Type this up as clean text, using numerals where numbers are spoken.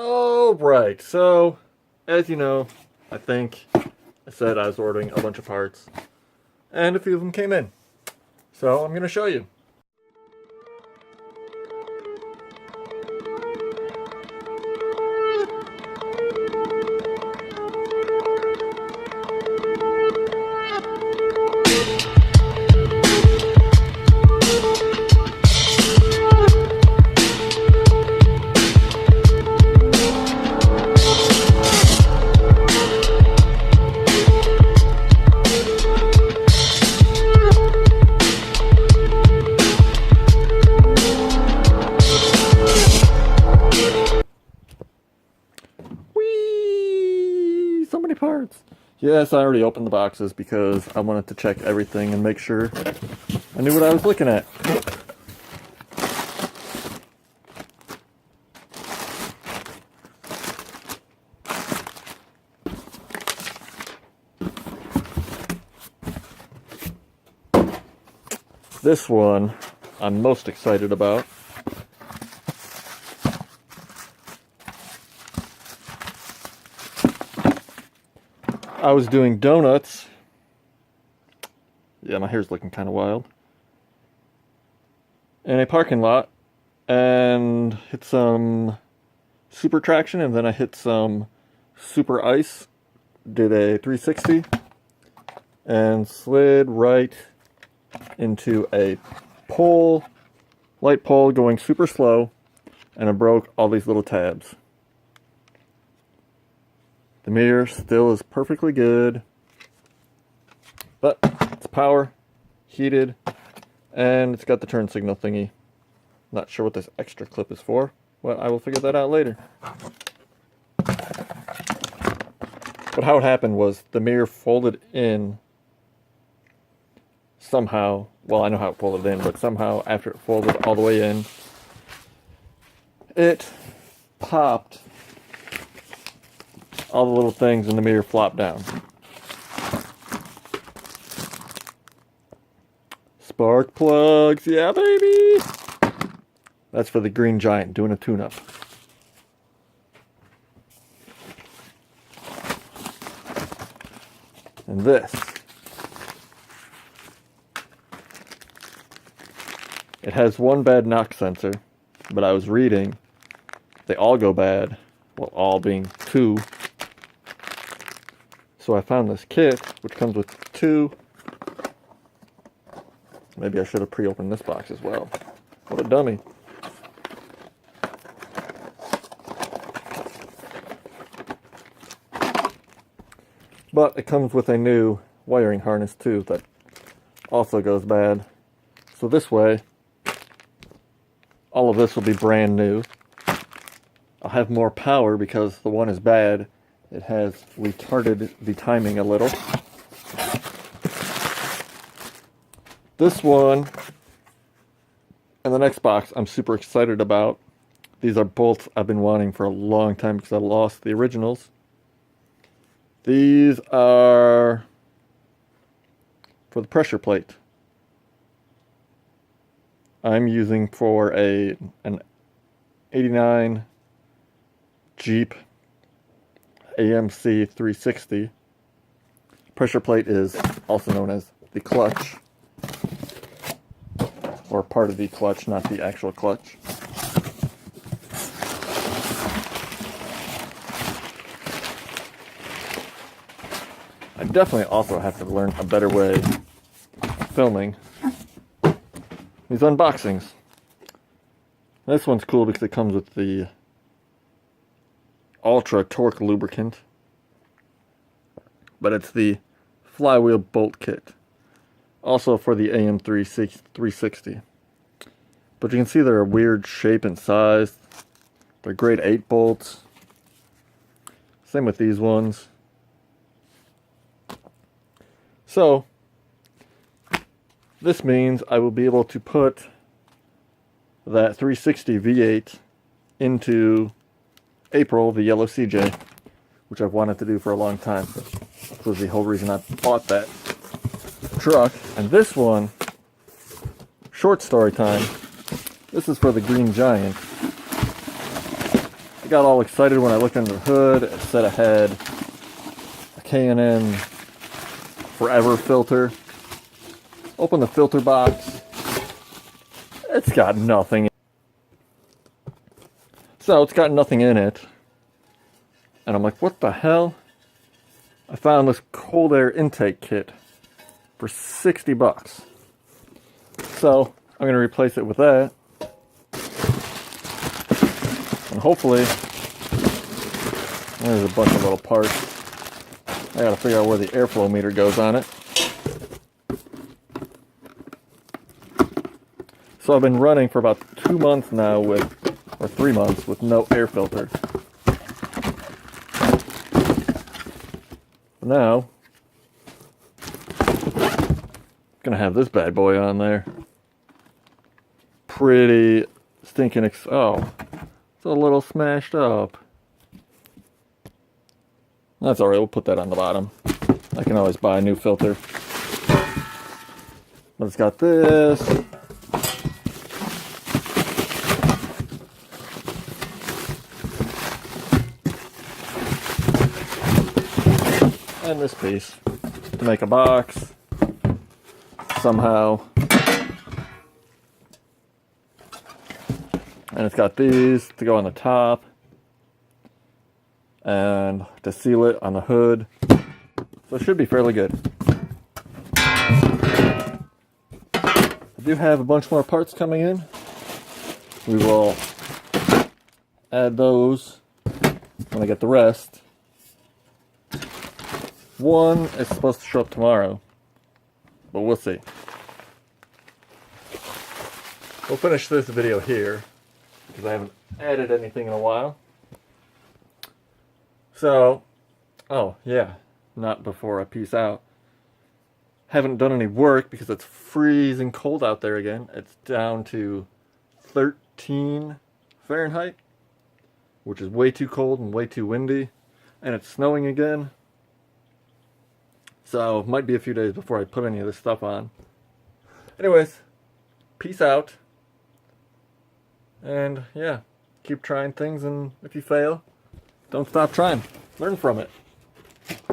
Alright, so, as you know, I think I said I was ordering a bunch of parts, and a few of them came in. So, I'm going to show you. So many parts. Yes, I already opened the boxes because I wanted to check everything and make sure I knew what I was looking at. This one I'm most excited about. I was doing donuts. Yeah, my hair's looking kind of wild. In a parking lot, and hit some super traction, and then I hit some super ice. Did a 360 and slid right into a pole, light pole going super slow, and I broke all these little tabs. The mirror still is perfectly good, but it's power, heated, and it's got the turn signal thingy. Not sure what this extra clip is for, but I will figure that out later. But how it happened was the mirror folded in somehow. Well, I know how it folded in, but somehow after it folded all the way in, it popped. All the little things in the mirror flopped down. Spark plugs, yeah baby! That's for the Green Giant doing a tune-up. And this. It has one bad knock sensor, but I was reading they all go bad, well, all being two. So I found this kit, which comes with two. Maybe I should have pre-opened this box as well. What a dummy. But it comes with a new wiring harness too that also goes bad. So this way, all of this will be brand new. I'll have more power because the one is bad. It has retarded the timing a little. This one and the next box I'm super excited about. These are bolts I've been wanting for a long time because I lost the originals. These are for the pressure plate. I'm using for an 89 Jeep AMC 360. Pressure plate is also known as the clutch, or part of the clutch, not the actual clutch. I definitely also have to learn a better way of filming these unboxings. This one's cool because it comes with the Ultra Torque lubricant, but it's the flywheel bolt kit, also for the AM 360. But you can see they're a weird shape and size. They're grade 8 bolts. Same with these ones. So this means I will be able to put that 360 V8 into April, the yellow CJ, which I've wanted to do for a long time. This was the whole reason I bought that truck. And this one, short story time, this is for the Green Giant. got all excited when I looked under the hood. It said it had a K&N Forever filter. Open the filter box. It's got nothing. So it's got nothing in it. And I'm like, what the hell? I found this cold air intake kit for 60 bucks. So I'm going to replace it with that. And hopefully, there's a bunch of little parts. I got to figure out where the airflow meter goes on it. So I've been running for about 2 months now or 3 months with no air filter. Now, I'm gonna have this bad boy on there. Pretty stinking oh, it's a little smashed up. That's alright, we'll put that on the bottom. I can always buy a new filter. But it's got this. And this piece to make a box somehow. And it's got these to go on the top and to seal it on the hood. So it should be fairly good. I do have a bunch more parts coming in. We will add those when I get the rest. One is supposed to show up tomorrow, but we'll see. We'll finish this video here because I haven't added anything in a while. So, oh yeah, not before I peace out. Haven't done any work because it's freezing cold out there again. It's down to 13 Fahrenheit, which is way too cold and way too windy, and it's snowing again. So, it might be a few days before I put any of this stuff on. Anyways, peace out. And, yeah, keep trying things, and if you fail, don't stop trying. Learn from it.